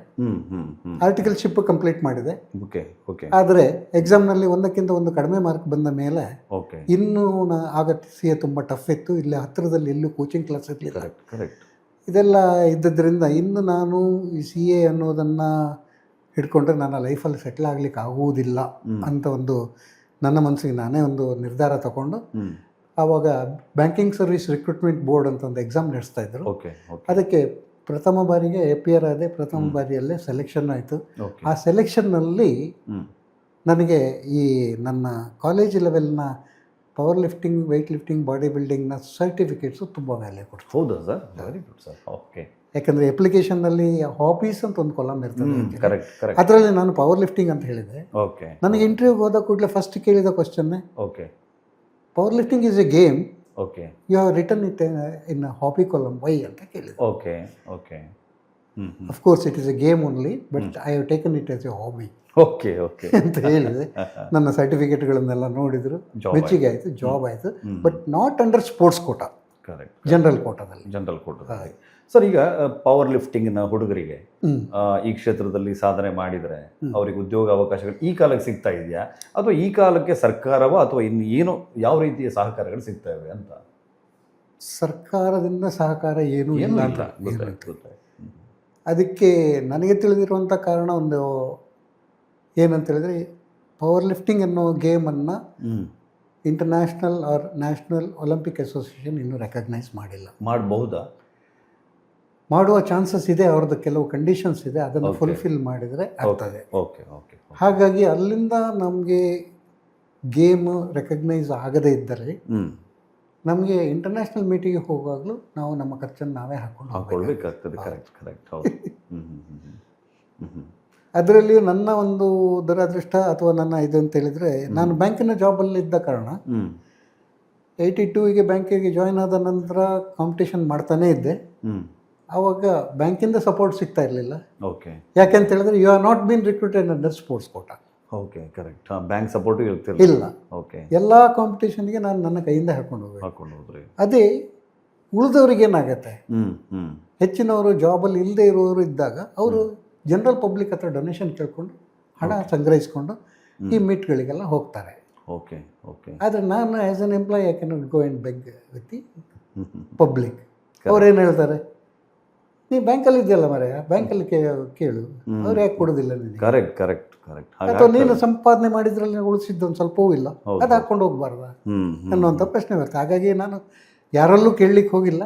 ಆರ್ಟಿಕಲ್ಶಿಪ್ ಕಂಪ್ಲೀಟ್ ಮಾಡಿದೆ. ಓಕೆ. ಓಕೆ. ಆದರೆ ಎಕ್ಸಾಮ್ನಲ್ಲಿ ಒಂದಕ್ಕಿಂತ ಒಂದು ಕಡಿಮೆ ಮಾರ್ಕ್ ಬಂದ ಮೇಲೆ ಓಕೆ, ಇನ್ನೂ ಆಗ CA ತುಂಬ ಟಫ್ ಇತ್ತು. ಇಲ್ಲಿ ಹತ್ತಿರದಲ್ಲಿ ಎಲ್ಲೂ ಕೋಚಿಂಗ್ ಕ್ಲಾಸ್ ಇರಲಿಲ್ಲ. ಕರೆಕ್ಟ್. ಇದೆಲ್ಲ ಇದ್ದದ್ರಿಂದ ಇನ್ನು ನಾನು ಈ CA ಅನ್ನೋದನ್ನು ಹಿಡ್ಕೊಂಡ್ರೆ ನನ್ನ ಲೈಫಲ್ಲಿ ಸೆಟ್ಲ್ ಆಗಲಿಕ್ಕೆ ಆಗುವುದಿಲ್ಲ ಅಂತ ಒಂದು ನನ್ನ ಮನಸ್ಸಿಗೆ ನಾನೇ ಒಂದು ನಿರ್ಧಾರ ತಗೊಂಡು, ಆವಾಗ ಬ್ಯಾಂಕಿಂಗ್ ಸರ್ವಿಸ್ ರಿಕ್ರೂಟ್ಮೆಂಟ್ ಬೋರ್ಡ್ ಅಂತ ಒಂದು ಎಕ್ಸಾಮ್ ನಡೆಸ್ತಾ ಇದ್ರು. ಅದಕ್ಕೆ ಪ್ರಥಮ ಬಾರಿಗೆ ಅಪಿಯರ್ ಆದೆ. ಪ್ರಥಮ ಬಾರಿಯಲ್ಲೇ ಸೆಲೆಕ್ಷನ್ ಆಯಿತು. ಆ ಸೆಲೆಕ್ಷನ್ನಲ್ಲಿ ನನಗೆ ಈ ನನ್ನ ಕಾಲೇಜ್ ಲೆವೆಲ್ನ power lifting, weight lifting, body ಬಿಲ್ಡಿಂಗ್ನ ಸರ್ಟಿಫಿಕೇಟ್ಸು ತುಂಬ ವ್ಯಾಲ್ಯೂ ಕೊಡ್ತು. ಹೌದಾ sir? Very good sir. Okay. ಯಾಕಂದರೆ ಅಪ್ಲಿಕೇಶನ್ನಲ್ಲಿ ಹಾಬೀಸ್ ಅಂತ ಒಂದು ಕಾಲಮ್ ಇರ್ತದೆ. ಕರೆಕ್ಟ್. ಅದರಲ್ಲಿ ನಾನು ಪವರ್ ಲಿಫ್ಟಿಂಗ್ ಅಂತ ಹೇಳಿದೆ. ಓಕೆ. ನನಗೆ ಇಂಟರ್ವ್ಯೂಗೆ ಹೋದ ಕೂಡಲೇ ಫಸ್ಟ್ ಕೇಳಿದ ಕ್ವಶನ್ನೇ, okay, power lifting is a game, okay, you have written it in hobby column, why ಅಂತ ಕೇಳಿದೆ. Okay. Okay. Of course it is a game only, but I have taken it as a hobby. Okay. Okay ಅಂತ ಹೇಳಿದೆ. ನನ್ನ ಸರ್ಟಿಫಿಕೇಟ್ಗಳನ್ನೆಲ್ಲ ನೋಡಿದ್ರು, ಮೆಚ್ಚುಗೆ ಆಯಿತು, ಜಾಬ್ ಆಯಿತು. But not under sports quota. Correct. General ಕೋಟಾದಲ್ಲಿ. ಸರ್, ಈಗ ಪವರ್ ಲಿಫ್ಟಿಂಗ್ನ ಹುಡುಗರಿಗೆ ಈ ಕ್ಷೇತ್ರದಲ್ಲಿ ಸಾಧನೆ ಮಾಡಿದರೆ ಅವರಿಗೆ ಉದ್ಯೋಗ ಅವಕಾಶಗಳು ಈ ಕಾಲಕ್ಕೆ ಸಿಗ್ತಾ ಇದೆಯಾ, ಅಥವಾ ಈ ಕಾಲಕ್ಕೆ ಸರ್ಕಾರವೋ ಅಥವಾ ಇನ್ನು ಏನು ಯಾವ ರೀತಿಯ ಸಹಕಾರಗಳು ಸಿಗ್ತಾ ಇವೆ ಅಂತ? ಸರ್ಕಾರದಿಂದ ಸಹಕಾರ ಏನೂ ಇಲ್ಲ ಅಂತ ಅದಕ್ಕೆ ನನಗೆ ತಿಳಿದಿರುವಂಥ ಕಾರಣ ಒಂದು ಏನಂತ ಹೇಳಿದ್ರೆ, ಪವರ್ ಲಿಫ್ಟಿಂಗ್ ಅನ್ನೋ ಗೇಮನ್ನು international or national Olympic association ಇನ್ನೂ ರೆಕಗ್ನೈಸ್ ಮಾಡಿಲ್ಲ. ಮಾಡಬಹುದಾ? ಮಾಡುವ ಚಾನ್ಸಸ್ ಇದೆ. ಅವ್ರದ್ದು ಕೆಲವು ಕಂಡೀಷನ್ಸ್ ಇದೆ, ಅದನ್ನು ಫುಲ್ಫಿಲ್ ಮಾಡಿದರೆ ಆಗ್ತದೆ. ಓಕೆ. ಓಕೆ. ಹಾಗಾಗಿ ಅಲ್ಲಿಂದ ನಮಗೆ ಗೇಮ್ ರೆಕಗ್ನೈಸ್ ಆಗದೇ ಇದ್ದರೆ ನಮಗೆ ಇಂಟರ್ನ್ಯಾಷನಲ್ ಮೀಟಿಂಗಿಗೆ ಹೋಗುವಾಗಲೂ ನಾವು ನಮ್ಮ ಖರ್ಚನ್ನು ನಾವೇ ಹಾಕೊಳ್ಬೇಕಾಗ್ತದೆ. ಕರೆಕ್ಟ್. ಹೌದು. ಅದರಲ್ಲಿಯೂ ನನ್ನ ಒಂದು ದುರದೃಷ್ಟ ಅಥವಾ ನನ್ನ ಇದು ಅಂತ ಹೇಳಿದರೆ, ನಾನು ಬ್ಯಾಂಕಿನ ಜಾಬಲ್ಲಿ ಇದ್ದ ಕಾರಣ 82ಗೆ ಬ್ಯಾಂಕಿಗೆ ಜಾಯ್ನ್ ಆದ ನಂತರ ಕಾಂಪಿಟೇಷನ್ ಮಾಡ್ತಾನೇ ಇದ್ದೆ. ಆವಾಗ ಬ್ಯಾಂಕಿಂದ ಸಪೋರ್ಟ್ ಸಿಗ್ತಾ ಇರಲಿಲ್ಲ. ಓಕೆ. ಯಾಕೆಂತ ಹೇಳಿದ್ರೆ, you are not been recruited under sports quota. Okay. Correct. Bank support ಇಲ್ಲ. ಓಕೆ. ಎಲ್ಲ ಕಾಂಪಿಟೇಷನ್ಗೆ ನಾನು ನನ್ನ ಕೈಯಿಂದ ಹಾಕೊಂಡು ಹೋಗ್ರಿ. ಅದೇ ಉಳಿದವ್ರಿಗೆ ಏನಾಗತ್ತೆ, ಹೆಚ್ಚಿನವರು ಜಾಬಲ್ಲಿ ಇಲ್ಲದೆ ಇರೋರು ಇದ್ದಾಗ ಅವರು ಜನರಲ್ ಪಬ್ಲಿಕ್ ಹತ್ರ ಡೊನೇಷನ್ ಕೇಳ್ಕೊಂಡು ಹಣ ಸಂಗ್ರಹಿಸ್ಕೊಂಡು ಈ ಮೀಟ್ಗಳಿಗೆಲ್ಲ ಹೋಗ್ತಾರೆ. ಓಕೆ ಓಕೆ ಆದರೆ ನಾನು as an employee I can go and beg with the public. ಅವ್ರೇನು ಹೇಳ್ತಾರೆ, ನೀ ಬ್ಯಾಂಕಲ್ಲಿ ಇದೆಯಲ್ಲ ಮರೆಯ, ಬ್ಯಾಂಕಲ್ಲಿ ಕೇಳು, ಅವ್ರು ಯಾಕೆ ಕೊಡೋದಿಲ್ಲ ನಿನಗೆ? Correct correct correct. ಅಥವಾ ನೀನು ಸಂಪಾದನೆ ಮಾಡಿದ್ರಲ್ಲಿ ಉಳಿಸಿದ್ದು ಒಂದು ಸ್ವಲ್ಪವೂ ಇಲ್ಲ, ಅದು ಹಾಕ್ಕೊಂಡು ಹೋಗ್ಬಾರ್ದ ಅನ್ನುವಂಥ ಪ್ರಶ್ನೆ ಬರ್ತದೆ. ಹಾಗಾಗಿ ನಾನು ಯಾರಲ್ಲೂ ಕೇಳಲಿಕ್ಕೆ ಹೋಗಿಲ್ಲ.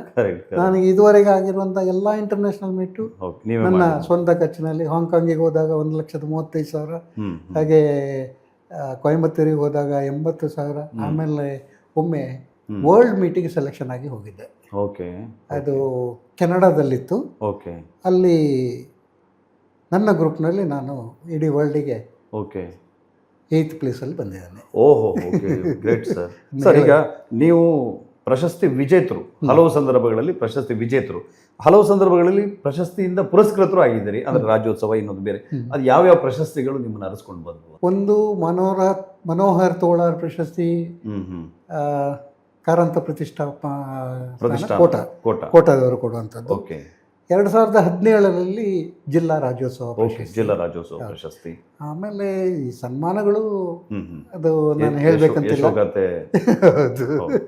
ನಾನು ಇದುವರೆಗೆ ಆಗಿರುವಂಥ ಎಲ್ಲ ಇಂಟರ್ನ್ಯಾಷನಲ್ ಮೀಟು ನನ್ನ ಸ್ವಂತ ಖರ್ಚಿನಲ್ಲಿ. ಹಾಂಗ್ಕಾಂಗಿಗೆ ಹೋದಾಗ 1,35,000, ಹಾಗೆ ಕೊಯಂಬತ್ತೂರಿಗೆ ಹೋದಾಗ 80,000, ಆಮೇಲೆ ಒಮ್ಮೆ ವರ್ಲ್ಡ್ ಮೀಟಿಗೆ ಸೆಲೆಕ್ಷನ್ ಆಗಿ ಹೋಗಿದ್ದೆ. ಓಕೆ, ಅದು ಕೆನಡಾದಲ್ಲಿತ್ತು. ಓಕೆ, ಅಲ್ಲಿ ನನ್ನ ಗ್ರೂಪ್ನಲ್ಲಿ ನಾನು ಇಡೀ ವರ್ಲ್ಡಿಗೆ ಓಕೆ 8th ಪ್ಲೇಸಲ್ಲಿ ಬಂದಿದ್ದೇನೆ. ಓಹೋ, ಓಕೆ, ಗ್ರೇಟ್ ಸರ್. ಸರ್, ಈಗ ನೀವು ಪ್ರಶಸ್ತಿ ವಿಜೇತರು, ಹಲವು ಸಂದರ್ಭಗಳಲ್ಲಿ ಪ್ರಶಸ್ತಿ ವಿಜೇತರು, ಹಲವು ಸಂದರ್ಭಗಳಲ್ಲಿ ಪ್ರಶಸ್ತಿಯಿಂದ ಪುರಸ್ಕೃತರು ಆಗಿದ್ದೀರಿ. ಅಂದ್ರೆ ರಾಜ್ಯೋತ್ಸವ, ಇನ್ನೊಂದು ಬೇರೆ, ಅದು ಯಾವ್ಯಾವ ಪ್ರಶಸ್ತಿಗಳು ನಿಮ್ಮನ್ನು ಅರಸ್ಕೊಂಡು ಬಂದವು? ಒಂದು ಮನೋಹರ್ ತೋಳಾರ್ ಪ್ರಶಸ್ತಿ, ಕಾರಂತ ಪ್ರತಿಷ್ಠಾ ಕೋಟಾದವರು ಕೊಡುವಂಥದ್ದು. ಓಕೆ. 2017ರಲ್ಲಿ ಜಿಲ್ಲಾ ರಾಜ್ಯೋತ್ಸವ ಜಿಲ್ಲಾ ರಾಜ್ಯೋತ್ಸವ ಪ್ರಶಸ್ತಿ. ಆಮೇಲೆ ಈ ಸನ್ಮಾನಗಳು ಅದು ನಾನು ಹೇಳ್ಬೇಕಂತಿಲ್ಲ. ಹೌದು.